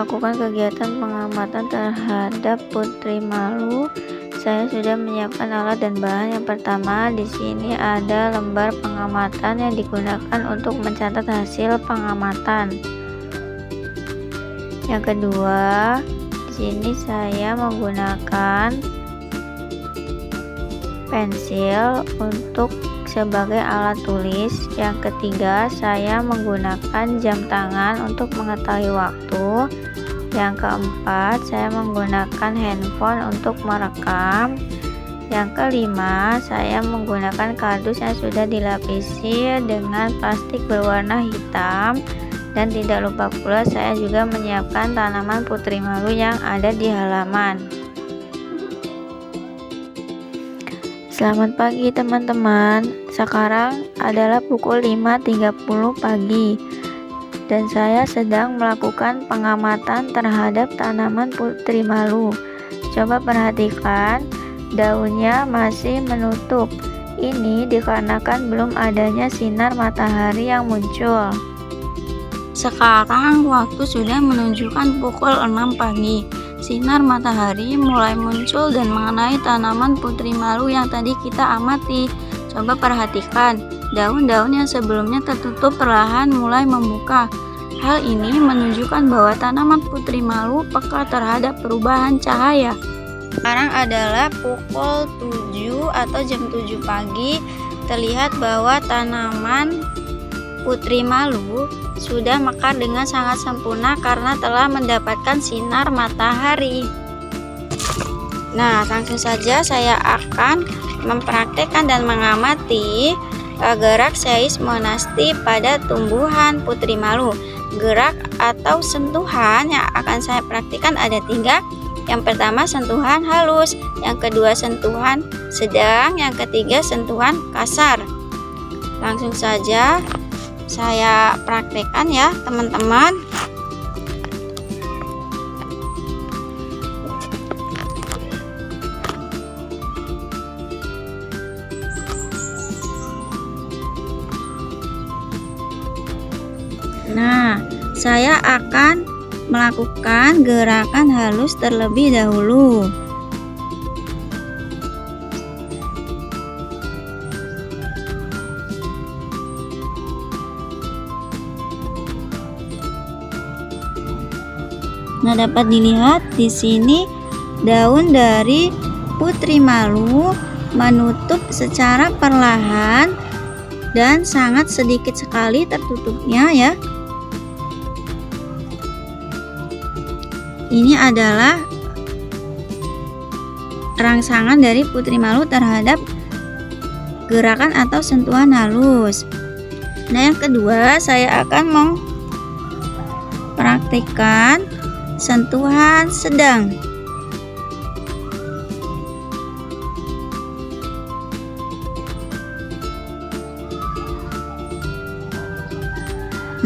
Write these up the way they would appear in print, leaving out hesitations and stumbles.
melakukan kegiatan pengamatan terhadap putri malu, saya sudah menyiapkan alat dan bahan. Yang pertama, di sini ada lembar pengamatan yang digunakan untuk mencatat hasil pengamatan. Yang kedua, di sini saya menggunakan pensil untuk sebagai alat tulis. Yang ketiga, saya menggunakan jam tangan untuk mengetahui waktu. Yang keempat, saya menggunakan handphone untuk merekam. Yang kelima, saya menggunakan kardus yang sudah dilapisi dengan plastik berwarna hitam. Dan tidak lupa pula, saya juga menyiapkan tanaman putri malu yang ada di halaman. Selamat pagi teman-teman. Sekarang adalah pukul 5.30 pagi dan saya sedang melakukan pengamatan terhadap tanaman putri malu. Coba perhatikan, daunnya masih menutup. Ini dikarenakan belum adanya sinar matahari yang muncul. Sekarang waktu sudah menunjukkan pukul 6 pagi. Sinar matahari mulai muncul dan mengenai tanaman putri malu yang tadi kita amati. Coba perhatikan, daun-daun yang sebelumnya tertutup perlahan mulai membuka. Hal ini menunjukkan bahwa tanaman putri malu peka terhadap perubahan cahaya. Sekarang adalah pukul 7 atau jam 7 pagi. Terlihat bahwa tanaman putri malu sudah mekar dengan sangat sempurna karena telah mendapatkan sinar matahari. Nah, langsung saja saya akan mempraktekkan dan mengamati gerak seismonasti pada tumbuhan putri malu. Gerak atau sentuhan yang akan saya praktikkan ada 3. Yang pertama, sentuhan halus. Yang kedua, sentuhan sedang. Yang ketiga, sentuhan kasar. Langsung saja saya praktekkan ya teman-teman. Nah, saya akan melakukan gerakan halus terlebih dahulu. Nah, dapat dilihat di sini daun dari putri malu menutup secara perlahan dan sangat sedikit sekali tertutupnya ya. Ini adalah rangsangan dari putri malu terhadap gerakan atau sentuhan halus. Nah, yang kedua, saya akan mempraktikkan sentuhan sedang.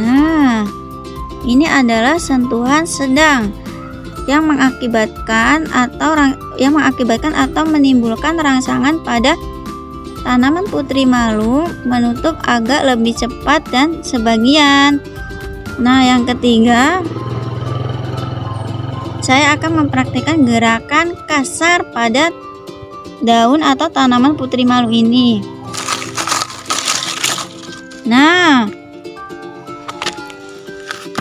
Nah, ini adalah sentuhan sedang yang mengakibatkan atau menimbulkan rangsangan pada tanaman putri malu menutup agak lebih cepat dan sebagian. Nah, yang ketiga, saya akan mempraktikkan gerakan kasar pada daun atau tanaman putri malu ini. Nah,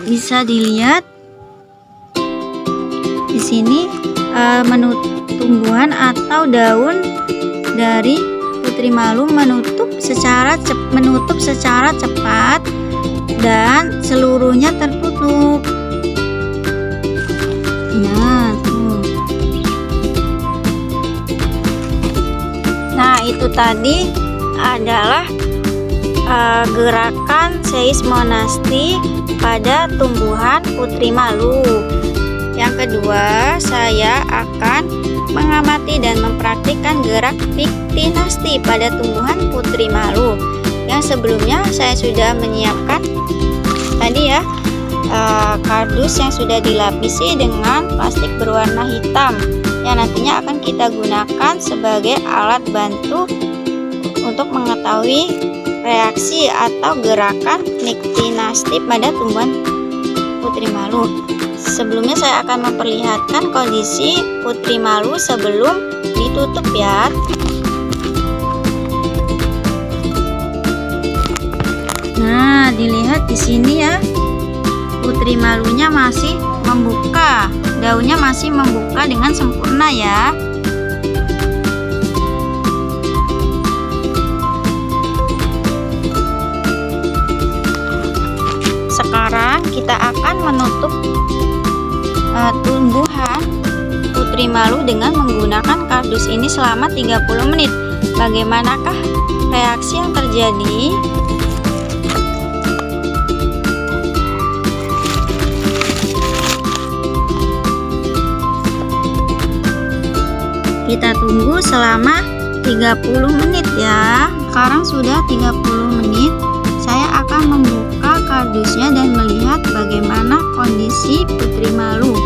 bisa dilihat di sini tumbuhan atau daun dari putri malu menutup secara cepat dan seluruhnya tertutup. Nah, tuh. Nah, itu tadi adalah gerakan seismonasti pada tumbuhan putri malu. Yang kedua, saya akan mengamati dan mempraktikkan gerak piktinasti pada tumbuhan putri malu. Yang sebelumnya saya sudah menyiapkan tadi ya kardus yang sudah dilapisi dengan plastik berwarna hitam yang nantinya akan kita gunakan sebagai alat bantu untuk mengetahui reaksi atau gerakan piktinasti pada tumbuhan putri malu. Sebelumnya saya akan memperlihatkan kondisi putri malu sebelum ditutup ya. Nah, dilihat di sini ya. Putri malunya masih membuka. Daunnya masih membuka dengan sempurna ya. Sekarang kita akan menutup tumbuhan putri malu dengan menggunakan kardus ini selama 30 menit. Bagaimanakah reaksi yang terjadi? Kita tunggu selama 30 menit ya. Sekarang sudah 30 menit. Saya akan membuka kardusnya dan melihat bagaimana kondisi putri malu.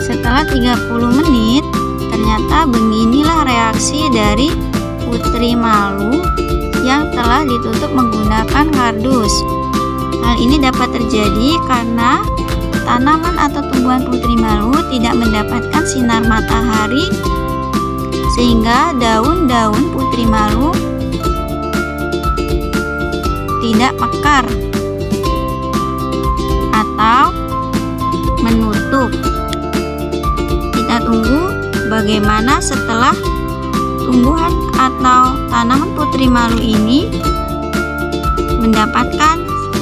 Setelah 30 menit, ternyata beginilah reaksi dari putri malu yang telah ditutup menggunakan kardus. Hal ini dapat terjadi karena tanaman atau tumbuhan putri malu tidak mendapatkan sinar matahari, sehingga daun-daun putri malu tidak mekar atau menutup. Kita tunggu bagaimana setelah tumbuhan atau tanaman putri malu ini mendapatkan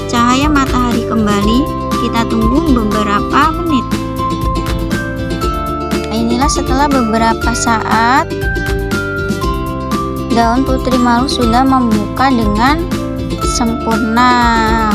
cahaya matahari kembali. Kita tunggu beberapa menit. Inilah setelah beberapa saat, daun putri malu sudah membuka dengan sempurna.